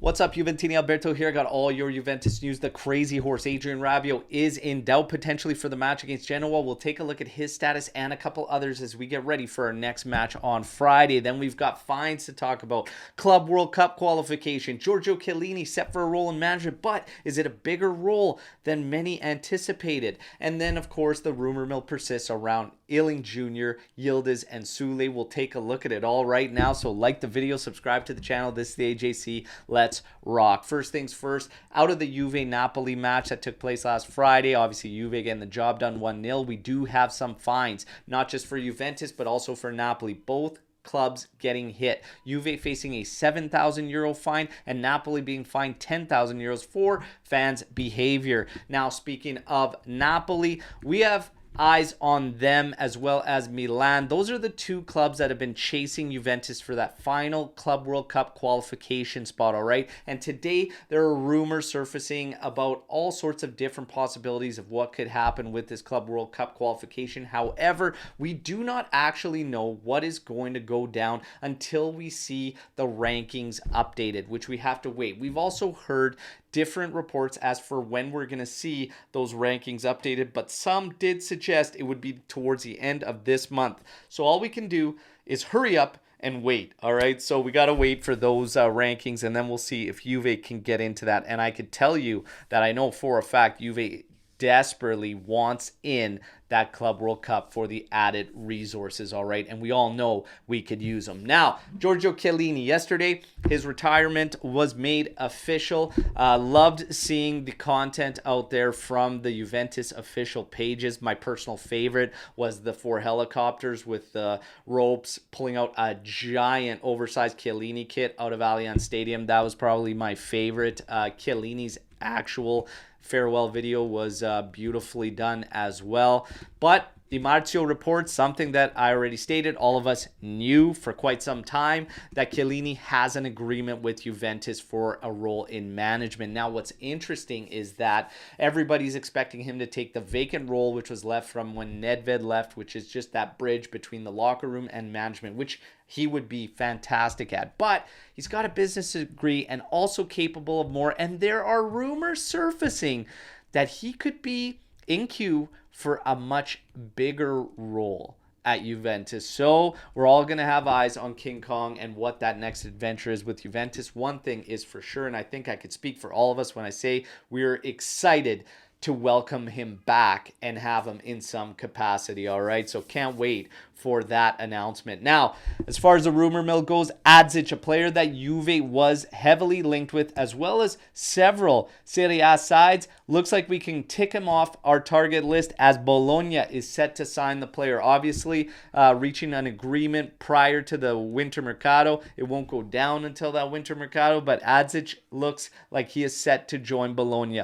What's up, Juventini? Alberto here. Got all your Juventus news. The crazy horse, Adrian Rabiot, is in doubt potentially for the match against Genoa. We'll take a look at his status and a couple others as we get ready for our next match on Friday. Then we've got fines to talk about. Club World Cup qualification. Giorgio Chiellini set for a role in management, but is it a bigger role than many anticipated? And then, of course, the rumor mill persists around Iling Jr., Yildiz, and Soule. We'll take a look at it all right now. So like the video, subscribe to the channel. This is the AJC. Let's rock. First things first, out of the Juve-Napoli match that took place last Friday, obviously Juve getting the job done 1-0. We do have some fines, not just for Juventus, but also for Napoli. Both clubs getting hit. Juve facing a €7,000 fine and Napoli being fined €10,000 for fans' behavior. Now, speaking of Napoli, we have eyes on them as well as Milan. Those are the two clubs that have been chasing Juventus for that final Club World Cup qualification spot, all right? And today there are rumors surfacing about all sorts of different possibilities of what could happen with this Club World Cup qualification. However, we do not actually know what is going to go down until we see the rankings updated, which we have to wait. We've also heard different reports as for when we're going to see those rankings updated, but some did suggest it would be towards the end of this month. So all we can do is hurry up and wait, all right? So we got to wait for those rankings, and then we'll see if Juve can get into that. And I could tell you that I know for a fact Juve desperately wants in that Club World Cup for the added resources, all right? And we all know we could use them. Now, Giorgio Chiellini, yesterday, his retirement was made official. Loved seeing the content out there from the Juventus official pages. My personal favorite was the 4 helicopters with the ropes pulling out a giant oversized Chiellini kit out of Allianz Stadium. That was probably my favorite. Chiellini's actual farewell video was beautifully done as well. But Di Marzio reports something that I already stated. All of us knew for quite some time that Chiellini has an agreement with Juventus for a role in management. Now, what's interesting is that everybody's expecting him to take the vacant role which was left from when Nedved left, which is just that bridge between the locker room and management, which he would be fantastic at. But he's got a business degree and also capable of more. And there are rumors surfacing that he could be in queue for a much bigger role at Juventus. So we're all going to have eyes on King Kong and what that next adventure is with Juventus. One thing is for sure, and I think I could speak for all of us when I say we're excited to welcome him back and have him in some capacity, all right? So can't wait for that announcement. Now, as far as the rumor mill goes, Adzic, a player that Juve was heavily linked with, as well as several Serie A sides, looks like we can tick him off our target list as Bologna is set to sign the player. Obviously, reaching an agreement prior to the winter mercado. It won't go down until that winter mercado, but Adzic looks like he is set to join Bologna.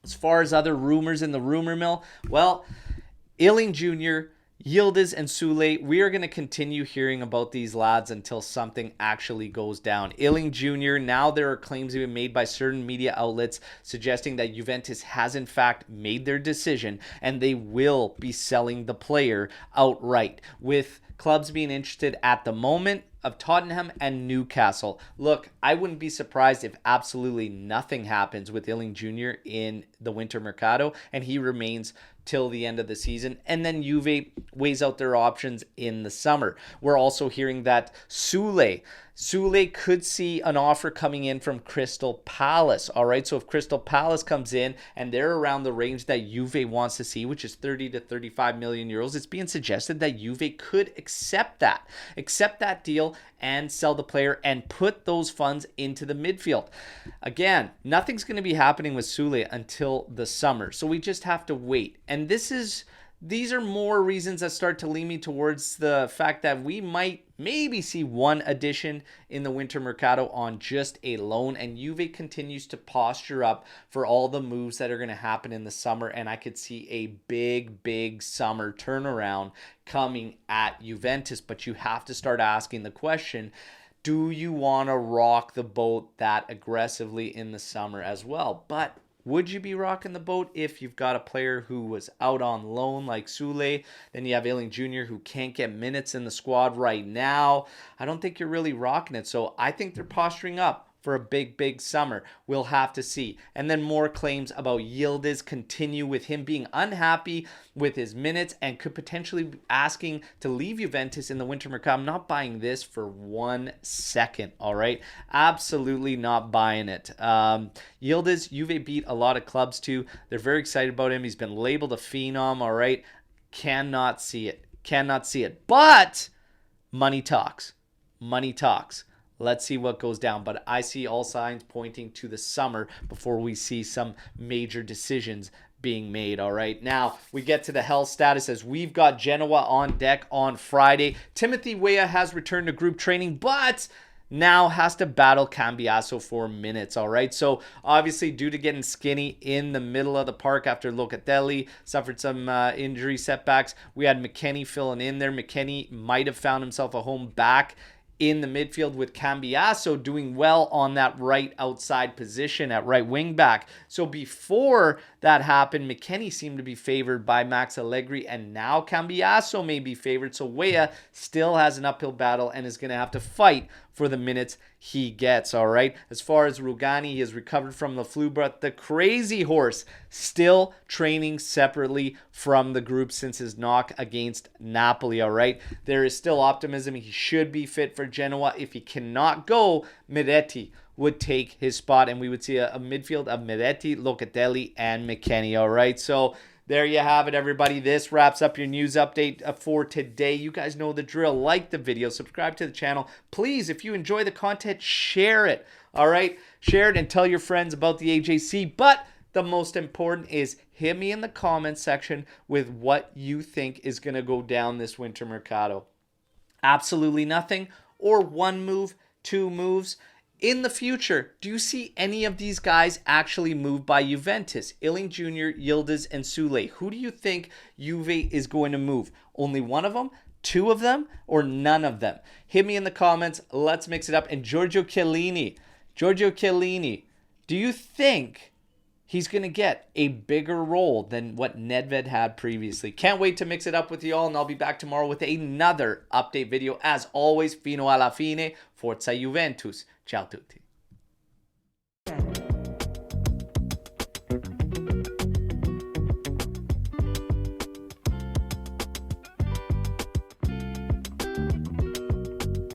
As far as other rumors in the rumor mill, well, Iling Jr., Yildiz, and Soule, we are going to continue hearing about these lads until something actually goes down. Iling Jr., now there are claims being made by certain media outlets suggesting that Juventus has in fact made their decision and they will be selling the player outright, with clubs being interested at the moment of Tottenham and Newcastle. Look, I wouldn't be surprised if absolutely nothing happens with Iling Jr. in the winter mercado and he remains till the end of the season, and then Juve weighs out their options in the summer. We're also hearing that Soule could see an offer coming in from Crystal Palace, all right? So if Crystal Palace comes in and they're around the range that Juve wants to see, which is 30 to 35 million euros, it's being suggested that Juve could accept that deal and sell the player and put those funds into the midfield. Again, nothing's going to be happening with Soule until the summer, so we just have to wait. And these are more reasons that start to lean me towards the fact that we might maybe see one addition in the winter mercado on just a loan, and Juve continues to posture up for all the moves that are going to happen in the summer, and I could see a big summer turnaround coming at Juventus. But you have to start asking the question, do you want to rock the boat that aggressively in the summer as well? But would you be rocking the boat if you've got a player who was out on loan like Soule? Then you have Iling Jr. who can't get minutes in the squad right now. I don't think you're really rocking it. So I think they're posturing up for a big summer. We'll have to see. And then more claims about Yildiz continue, with him being unhappy with his minutes and could potentially be asking to leave Juventus in the winter mercado. I'm not buying this for 1 second, all right? Absolutely not buying it. Yildiz, Juve beat a lot of clubs too. They're very excited about him. He's been labeled a phenom, all right? Cannot see it. Cannot see it. But money talks. Money talks. Let's see what goes down. But I see all signs pointing to the summer before we see some major decisions being made. All right, now we get to the health status, as we've got Genoa on deck on Friday. Timothy Weah has returned to group training, but now has to battle Cambiasso for minutes. All right, so obviously due to getting skinny in the middle of the park after Locatelli suffered some injury setbacks, we had McKennie filling in there. McKennie might have found himself a home back in the midfield, with Cambiasso doing well on that right outside position at right wing back. So before that happened, McKennie seemed to be favored by Max Allegri, and now Cambiasso may be favored. So Weah still has an uphill battle and is going to have to fight for the minutes he gets, all right? As far as Rugani, he has recovered from the flu, but the crazy horse still training separately from the group since his knock against Napoli, all right? There is still optimism. He should be fit for Genoa. If he cannot go, Miretti would take his spot, and we would see a midfield of Miretti, Locatelli, and McKennie, all right? So there you have it, everybody. This wraps up your news update for today. You guys know the drill. Like the video, subscribe to the channel. Please, if you enjoy the content, share it, all right? Share it and tell your friends about the AJC. But the most important is hit me in the comments section with what you think is going to go down this winter mercado. Absolutely nothing, or one move, two moves. In the future, do you see any of these guys actually move by Juventus? Iling Jr, Yildiz, and Soule. Who do you think Juve is going to move? Only one of them? Two of them? Or none of them? Hit me in the comments. Let's mix it up. And Giorgio Chiellini. Do you think he's going to get a bigger role than what Nedved had previously? Can't wait to mix it up with you all, and I'll be back tomorrow with another update video. As always, fino alla fine, forza Juventus. Ciao tutti.